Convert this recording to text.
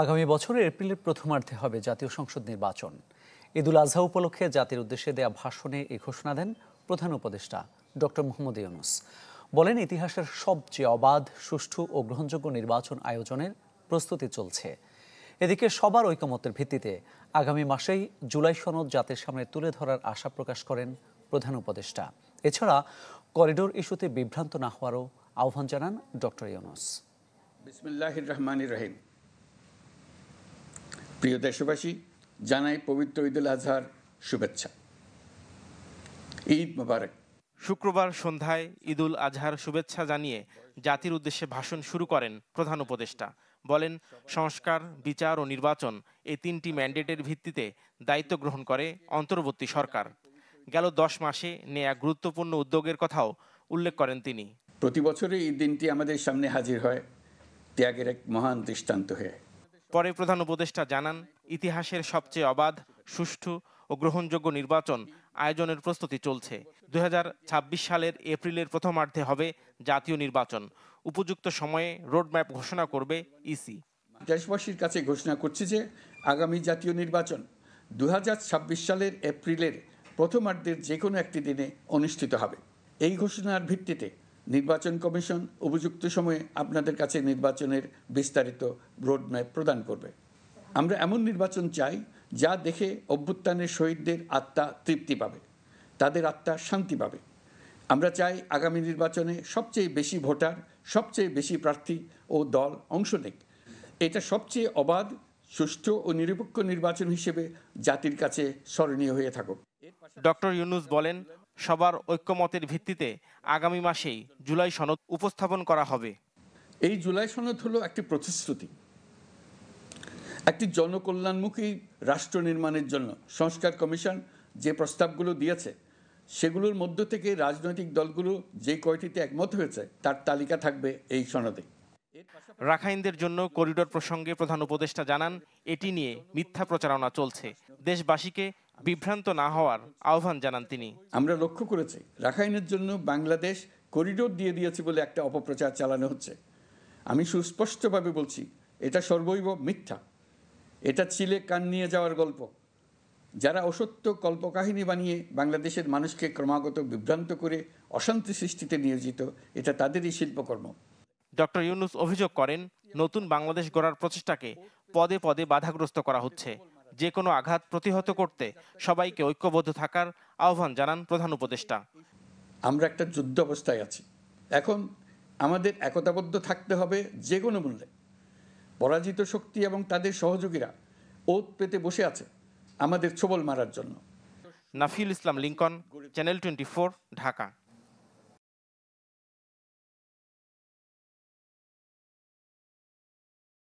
আগামী বছরের এপ্রিলের প্রথমার্ধে হবে জাতীয় সংসদ নির্বাচন। ঈদুল আজহা উপলক্ষে জাতির উদ্দেশ্যে দেয়া ভাষণে এই ঘোষণা দেন প্রধান উপদেষ্টা ডক্টর মোহাম্মদ ইউনূস। বলেন, ইতিহাসের সবচেয়ে অবাধ, সুষ্ঠু ও গ্রহণযোগ্য নির্বাচন আয়োজনের প্রস্তুতি চলছে। এদিকে সবার ঐকমত্যের ভিত্তিতে আগামী মাসেই জুলাই সনদ জাতির সামনে তুলে ধরার আশা প্রকাশ করেন প্রধান উপদেষ্টা। এছাড়া করিডোর ইস্যুতে বিভ্রান্ত না হওয়ারও আহ্বান জানান ডক্টর ইউনূস। বিসমিল্লাহির রহমানির রহিম। প্রিয় দেশবাসী, জানাই পবিত্র ঈদুল আজহার শুভেচ্ছা। ঈদ মোবারক। শুক্রবার সন্ধ্যায় ঈদুল আজহার শুভেচ্ছা জানিয়ে জাতির উদ্দেশ্যে ভাষণ শুরু করেন প্রধান উপদেষ্টা। বলেন, সংস্কার, বিচার ও নির্বাচন এই তিনটি ম্যান্ডেটের ভিত্তিতে দায়িত্ব গ্রহণ করে অন্তর্বর্তী সরকার। গেল 10 মাসে নেয়া গুরুত্বপূর্ণ উদ্যোগের কথাও উল্লেখ করেন তিনি। প্রতি বছরই এই দিনটি আমাদের সামনে হাজির হয় ত্যাগের এক মহান দৃষ্টান্ত হয়ে। পরে প্রধান উপদেষ্টা জানান, ইতিহাসের সবচেয়ে অবাধ, সুষ্ঠু ও গ্রহণযোগ্য নির্বাচন আয়োজনের প্রস্তুতি চলছে। 2026 সালের এপ্রিলের প্রথমার্ধে হবে জাতীয় নির্বাচন। উপযুক্ত সময়ে রোডম্যাপ ঘোষণা করবে ইসি। দেশবাসীর কাছে ঘোষণা করছি যে আগামী জাতীয় নির্বাচন 2026 সালের এপ্রিলের প্রথমার্ধের যে কোনো একটি দিনে অনুষ্ঠিত হবে। এই ঘোষণার ভিত্তিতে নির্বাচন কমিশন উপযুক্ত সময়ে আপনাদের কাছে নির্বাচনের বিস্তারিত রোডম্যাপ প্রদান করবে। আমরা এমন নির্বাচন চাই যা দেখে অভ্যুত্থানের শহীদদের আত্মা তৃপ্তি পাবে, তাদের আত্মা শান্তি পাবে। আমরা চাই আগামী নির্বাচনে সবচেয়ে বেশি ভোটার, সবচেয়ে বেশি প্রার্থী ও দল অংশ নেক। এটা সবচেয়ে অবাধ, সুষ্ঠু ও নিরপেক্ষ নির্বাচন হিসেবে জাতির কাছে স্মরণীয় হয়ে থাকুক। ডক্টর ইউনূস বলেন, সবার ঐক্যমতের ভিত্তিতে আগামী মাসেই জুলাই সনদ উপস্থাপন করা হবে। এই জুলাই সনদ হলো একটি প্রতিশ্রুতি, একটি জনকল্যাণমুখী রাষ্ট্র নির্মাণের জন্য সংস্কার কমিশন যে প্রস্তাবগুলো দিয়েছে সেগুলোর মধ্য থেকে রাজনৈতিক দলগুলো যে কয়টিতে একমত হয়েছে তার তালিকা থাকবে এই সনদে। রাখাইনদের জন্য করিডোর প্রসঙ্গে প্রধান উপদেষ্টা জানান, এটি নিয়ে মিথ্যা প্রচারণা চলছে। দেশবাসীকে বিভ্রান্ত না হওয়ার আহ্বান জানান তিনি। আমরা লক্ষ্য করেছি রাখাইনের জন্য বাংলাদেশ করিডোর দিয়ে দিয়েছে বলে একটা অপপ্রচার চালানো হচ্ছে। আমি সুস্পষ্টভাবে বলছি, এটা সর্বৈব মিথ্যা। এটা চিলে কান নিয়ে যাওয়ার গল্প। যারা অসত্য কল্পকাহিনী বানিয়ে বাংলাদেশের মানুষকে ক্রমাগত বিভ্রান্ত করে অশান্তি সৃষ্টিতে নিয়োজিত, এটা তাদেরই শিল্পকর্ম। ডক্টর ইউনূস অভিযোগ করেন, নতুন বাংলাদেশ গড়ার প্রচেষ্টাকে পদে পদে বাধাগ্রস্ত করা হচ্ছে। যে কোনো আঘাত প্রতিহত করতে সবাইকে ঐক্যবদ্ধ থাকার আহ্বান জানান প্রধান উপদেষ্টা। আমরা একটা যুদ্ধ অবস্থায় আছি। এখন আমাদের একতাবদ্ধ থাকতে হবে যে কোনো মূল্যে। পরাজিত শক্তি এবং তাদের সহযোগীরা ওত পেতে বসে আছে আমাদের ছোবল মারার জন্য। নাফিউল ইসলাম লিংকন, চ্যানেল 24, ঢাকা।